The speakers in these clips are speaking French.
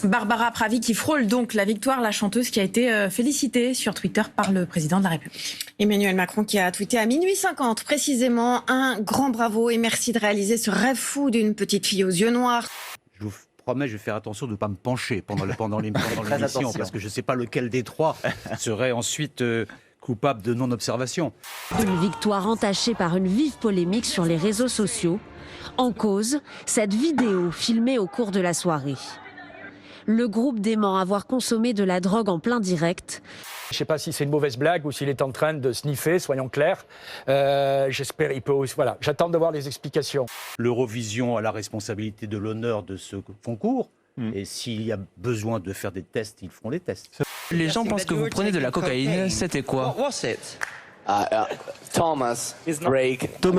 Barbara Pravi qui frôle donc la victoire, la chanteuse qui a été félicitée sur Twitter par le président de la République. Emmanuel Macron qui a tweeté à minuit 50 précisément un grand bravo et merci de réaliser ce rêve fou d'une petite fille aux yeux noirs. Je vous promets, je vais faire attention de ne pas me pencher pendant l'émission parce que je ne sais pas lequel des trois serait ensuite coupable de non-observation. Une victoire entachée par une vive polémique sur les réseaux sociaux. En cause, cette vidéo filmée au cours de la soirée. Le groupe dément avoir consommé de la drogue en plein direct. Je ne sais pas si c'est une mauvaise blague ou s'il est en train de sniffer, soyons clairs. J'espère, il peut aussi, voilà, j'attends de voir les explications. L'Eurovision a la responsabilité de l'honneur de ce concours. Et s'il y a besoin de faire des tests, ils feront les tests. Les gens pensent que vous prenez de la cocaïne, c'était quoi? Thomas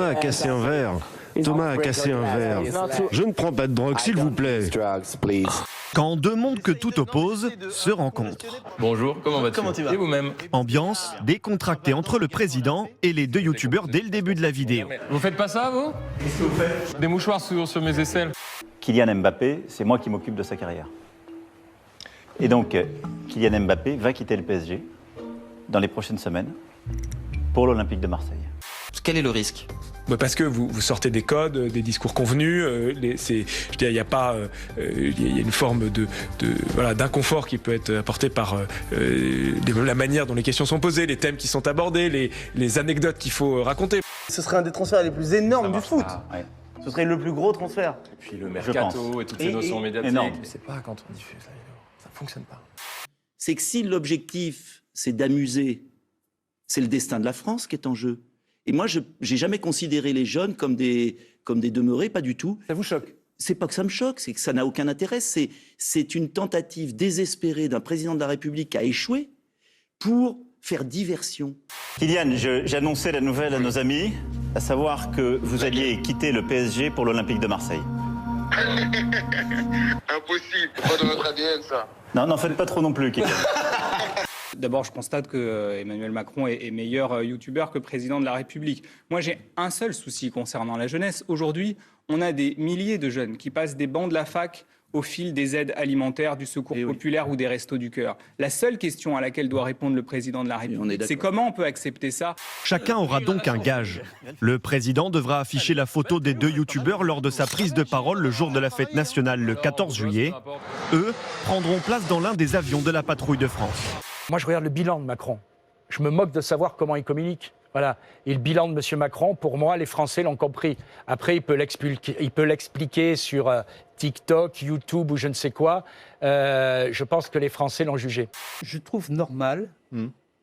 a cassé un verre. Thomas a cassé un verre. Je ne prends pas de drogue, s'il vous plaît. Quand deux mondes que tout oppose se rencontrent. Bonjour, comment vas-tu? Et vous-même? Ambiance décontractée entre le président et les deux youtubeurs dès le début de la vidéo. Vous faites pas ça, vous? Qu'est-ce que vous faites? Des mouchoirs sur mes aisselles. Kylian Mbappé, c'est moi qui m'occupe de sa carrière. Et donc, Kylian Mbappé va quitter le PSG dans les prochaines semaines pour l'Olympique de Marseille. Quel est le risque? Parce que vous sortez des codes, des discours convenus. Il y a une forme d'inconfort qui peut être apporté par la manière dont les questions sont posées, les thèmes qui sont abordés, les anecdotes qu'il faut raconter. Ce serait un des transferts les plus énormes du foot. Ouais. Ce serait le plus gros transfert. Et puis le mercato et toutes ces notions médiatiques. Énorme. Je sais pas quand on diffuse la vidéo, ça fonctionne pas. C'est que si l'objectif, c'est d'amuser, c'est le destin de la France qui est en jeu. Et moi, je n'ai jamais considéré les jeunes comme des demeurés, pas du tout. Ça vous choque? C'est pas que ça me choque, c'est que ça n'a aucun intérêt. C'est une tentative désespérée d'un président de la République qui a échoué pour faire diversion. Kylian, j'ai annoncé la nouvelle à nos amis, à savoir que vous alliez quitter le PSG pour l'Olympique de Marseille. Impossible, pas de notre ADN ça. Non, n'en faites pas trop non plus, Kylian. D'abord, je constate que Emmanuel Macron est meilleur youtubeur que président de la République. Moi, j'ai un seul souci concernant la jeunesse. Aujourd'hui, on a des milliers de jeunes qui passent des bancs de la fac au fil des aides alimentaires, du secours populaire ou des restos du cœur. La seule question à laquelle doit répondre le président de la République, c'est comment on peut accepter ça? Chacun aura donc un gage. Le président devra afficher la photo des deux youtubeurs lors de sa prise de parole le jour de la fête nationale le 14 juillet. Eux prendront place dans l'un des avions de la patrouille de France. Moi, je regarde le bilan de Macron. Je me moque de savoir comment il communique. Voilà. Et le bilan de M. Macron, pour moi, les Français l'ont compris. Après, il peut l'expliquer sur TikTok, YouTube ou je ne sais quoi. Je pense que les Français l'ont jugé. Je trouve normal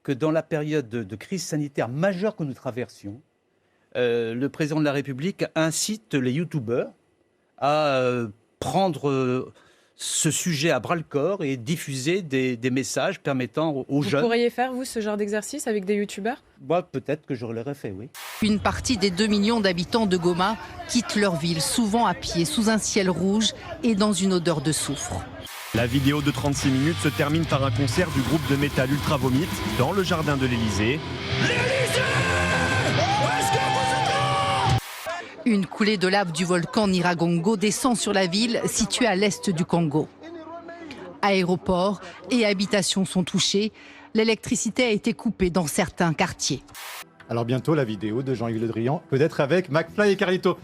que dans la période de crise sanitaire majeure que nous traversions, le président de la République incite les youtubeurs à prendre ce sujet à bras-le-corps et diffuser des messages permettant aux jeunes... Vous pourriez faire, vous, ce genre d'exercice avec des youtubeurs? Moi, peut-être que je l'aurais fait, oui. Une partie des 2 millions d'habitants de Goma quittent leur ville, souvent à pied, sous un ciel rouge et dans une odeur de soufre. La vidéo de 36 minutes se termine par un concert du groupe de métal Ultra Vomit dans le jardin de l'Élysée. Une coulée de lave du volcan Nyiragongo descend sur la ville située à l'est du Congo. Aéroports et habitations sont touchés. L'électricité a été coupée dans certains quartiers. Alors bientôt la vidéo de Jean-Yves Le Drian, peut-être avec McFly et Carlito.